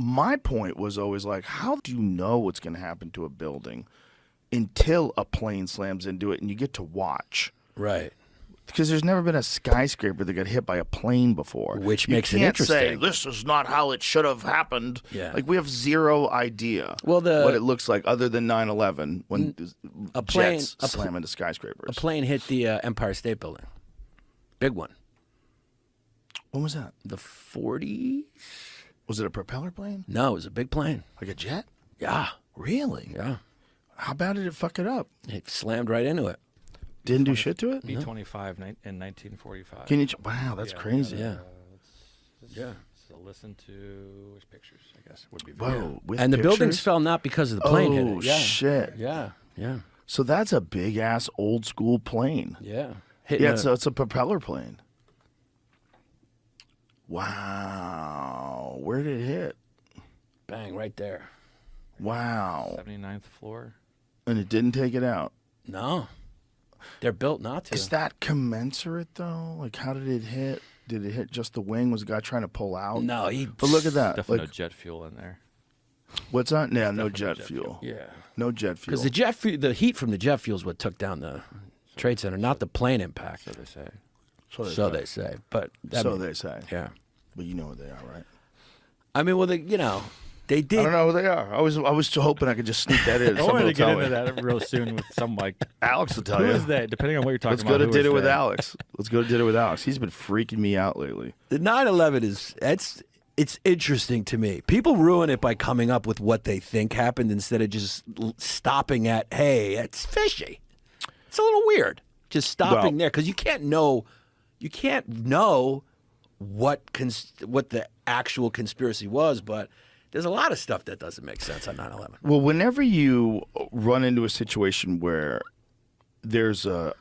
my point was always like, how do you know what's going to happen to a building until a plane slams into it and you get to watch? Right. Because there's never been a skyscraper that got hit by a plane before. Which you makes it can't interesting. say, this is not how it should have happened. Yeah. Like, we have zero idea what it looks like other than 9/11 when jets slam into skyscrapers. A plane hit the Empire State Building. Big one. When was that? The 40s? Was it a propeller plane? No, it was a big plane. Like a jet? Yeah. Really? Yeah. How bad did it fuck it up? It slammed right into it. Didn't do shit to it? B-25 in 1945. Can you? Wow, that's crazy. Yeah. Yeah. So listen to which pictures, I guess, would be. Whoa. With And the pictures? buildings fell not because of the plane hit it. Yeah. Shit. Yeah. Yeah. So that's a big ass old school plane. Yeah. Yeah, it's a propeller plane. Wow. Where did it hit? Bang, right there. Wow. 79th floor. And it didn't take it out. No. They're built not to. Is that commensurate though? Like, how did it hit? Did it hit just the wing? Was the guy trying to pull out? No, But look at that. Definitely Like, no jet fuel in there. what's that? Yeah, no Definitely jet jet fuel. Yeah. No jet fuel. Because the heat from the jet fuel is what took down the Trade Center, not the plane impact. So they say. So they say. But they say. Yeah. But you know what they are, right? I mean, well, they did. I don't know who they are. I was hoping I could just sneak that in. I wanted to Somebody get will into tell me. that real soon with some like. Alex will tell Who you. is that? Depending on what you're talking Let's about. go to who dinner is with that? Alex. Let's go to dinner with Alex. He's been freaking me out lately. The 9/11 it's interesting to me. People ruin it by coming up with what they think happened instead of just stopping at, hey, it's fishy. It's a little weird. Just stopping there because you can't know what the actual conspiracy was, but there's a lot of stuff that doesn't make sense on 9/11. Well, whenever you run into a situation where there's a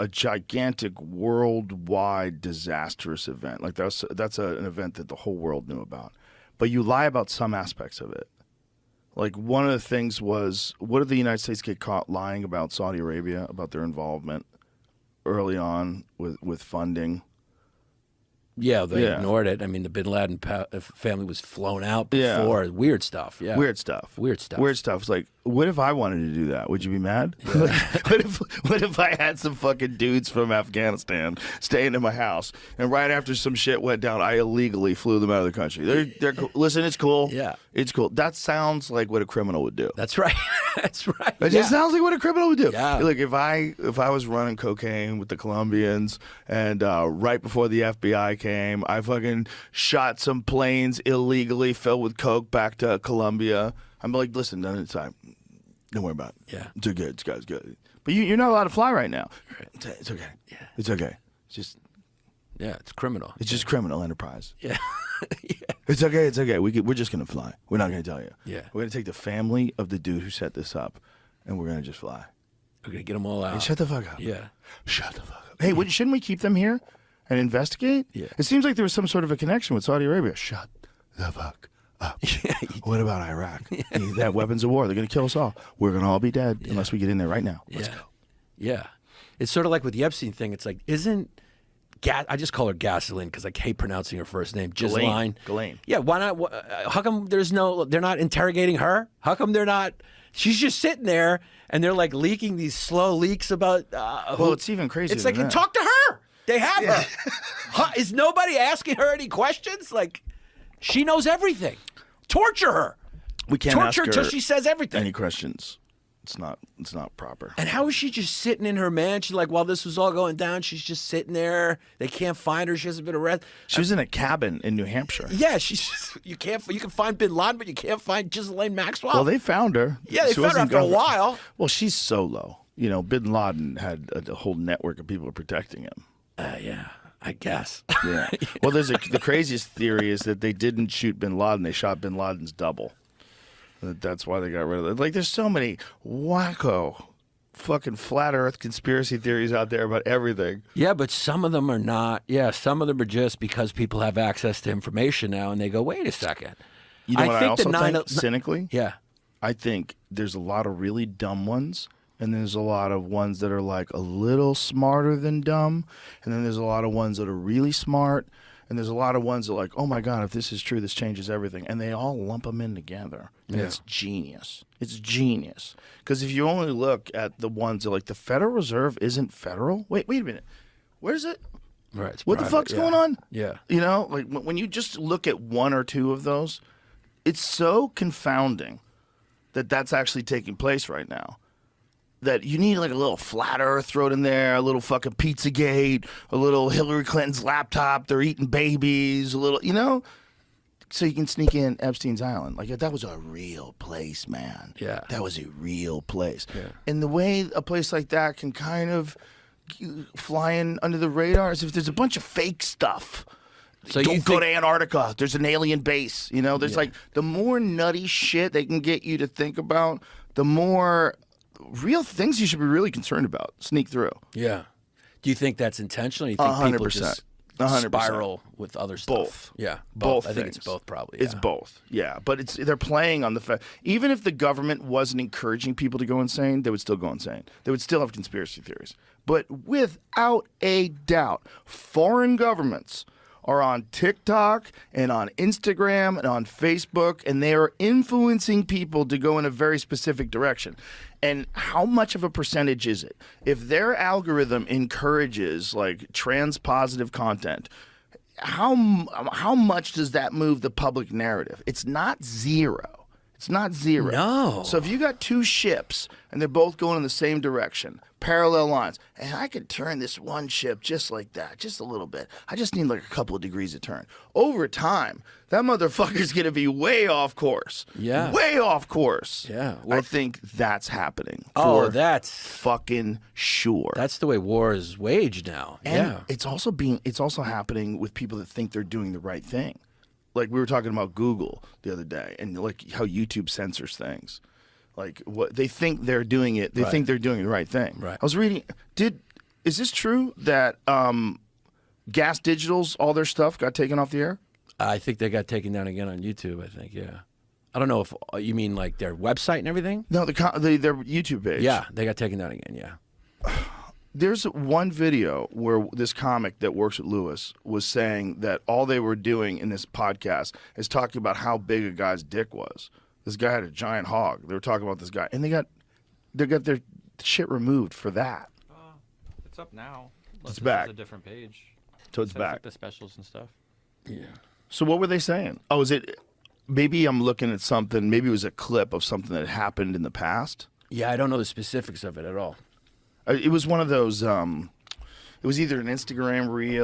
gigantic worldwide disastrous event, like that's an event that the whole world knew about, but you lie about some aspects of it. Like, one of the things was, what did the United States get caught lying about Saudi Arabia, about their involvement early on with funding? Yeah, they ignored it. I mean, the Bin Laden family was flown out before. Yeah. Weird stuff. Yeah. Weird stuff. Weird stuff. Weird stuff. It's like, what if I wanted to do that? Would you be mad? what if I had some fucking dudes from Afghanistan staying in my house, and right after some shit went down, I illegally flew them out of the country? They're cool. Listen, it's cool. Yeah. It's cool. That sounds like what a criminal would do. That's right. That's right. It just sounds like what a criminal would do. Yeah. Like, if I was running cocaine with the Colombians, and right before the FBI came, I fucking shot some planes illegally filled with coke back to Colombia. I'm like, listen, none of the time. Don't worry about it. Yeah. It's good. It's good. It's good. But you're not allowed to fly right now. It's okay. Yeah. It's okay. It's just It's criminal. It's just criminal enterprise. Yeah. It's okay. It's okay. We're just gonna fly. We're not gonna tell you. Yeah. We're gonna take the family of the dude who set this up, and we're gonna just fly. We're going to get them all out. Hey, shut the fuck up. Yeah. Shut the fuck up. Hey, shouldn't we keep them here and investigate? Yeah. It seems like there was some sort of a connection with Saudi Arabia. Shut the fuck up. What about Iraq? They have weapons of war. They're going to kill us all. We're going to all be dead unless we get in there right now. Let's go. Yeah. It's sort of like with the Epstein thing. It's like, I just call her Gasoline because I hate pronouncing her first name. Ghislaine. Ghislaine. Yeah, why not? How come they're not interrogating her? How come they're not? She's just sitting there and they're like leaking these slow leaks about. Well, it's even crazier. It's like, than that. talk to her. They have her. Is nobody asking her any questions? Like, she knows everything. Torture her. We can't Torture ask her her until she says everything. any questions. It's not proper. And how is she just sitting in her mansion? Like, while this was all going down, she's just sitting there. They can't find her. She hasn't been arrested. She was in a cabin in New Hampshire. Yeah, she's just, you can find Bin Laden, but you can't find Ghislaine Maxwell. Well, they found her. Yeah, they She found her wasn't after a government- while. Well, she's solo. You know, Bin Laden had a whole network of people protecting him. Yeah, I guess. Yeah. Well, the craziest theory is that they didn't shoot Bin Laden. They shot Bin Laden's double. That's why they got rid of it. Like, there's so many wacko fucking flat earth conspiracy theories out there about everything. Yeah, but some of them are not. Yeah, some of them are just because people have access to information now and they go, wait a second. You know what I also the think, cynically? Yeah. I think there's a lot of really dumb ones, and there's a lot of ones that are like a little smarter than dumb, and then there's a lot of ones that are really smart, And there's a lot of ones that are like, oh my God, if this is true, this changes everything. And they all lump them in together. And it's genius. It's genius. Because if you only look at the ones that like the Federal Reserve isn't federal. Wait a minute. Where is it? Right. It's What the private, fuck's going on? Yeah. You know, like when you just look at one or two of those, it's so confounding that that's actually taking place right now. That you need like a little flat earth thrown in there, a little fucking Pizzagate, a little Hillary Clinton's laptop, they're eating babies, a little, you know, so you can sneak in Epstein's Island. Like that was a real place, man. Yeah. That was a real place. Yeah. And the way a place like that can kind of fly in under the radar is if there's a bunch of fake stuff. So you Don't go to Antarctica. There's an alien base. You know, there's like the more nutty shit they can get you to think about, the more real things you should be really concerned about sneak through. Yeah. Do you think that's intentional? Or you think people 100%. just 100%. spiral with other stuff? Both. Yeah. Both I think things. it's both probably. It's yeah. both. Yeah, but they're playing on the fact. Even if the government wasn't encouraging people to go insane, they would still go insane. They would still have conspiracy theories. But without a doubt, foreign governments are on TikTok and on Instagram and on Facebook, and they are influencing people to go in a very specific direction. And how much of a percentage is it? If their algorithm encourages like trans positive content, how much does that move the public narrative? It's not zero. It's not zero. No. So if you got two ships and they're both going in the same direction, parallel lines, and I could turn this one ship just like that, just a little bit. I just need like a couple of degrees of turn. Over time, that motherfucker's going to be way off course. Yeah. Way off course. Yeah. I think that's happening. Oh, for that's fucking sure. that's the way war is waged now. And yeah. it's also happening with people that think they're doing the right thing. Like we were talking about Google the other day and like how YouTube censors things. Like what they think they're doing it. They Right. think they're doing the right thing. Right. I was reading is this true that Gas Digital's all their stuff got taken off the air? I think they got taken down again on YouTube. I think. Yeah. I don't know if you mean like their website and everything. No, their YouTube page. Yeah, they got taken down again. Yeah. There's one video where this comic that works with Lewis was saying that all they were doing in this podcast is talking about how big a guy's dick was. This guy had a giant hog. They were talking about this guy, and they got their shit removed for that. It's up now. It's back. It's a different page. So it's Says, back. like, the specials and stuff. Yeah. So what were they saying? Oh, is it? Maybe I'm looking at something. Maybe it was a clip of something that happened in the past. Yeah, I don't know the specifics of it at all. It was one of those. It was either an Instagram reel.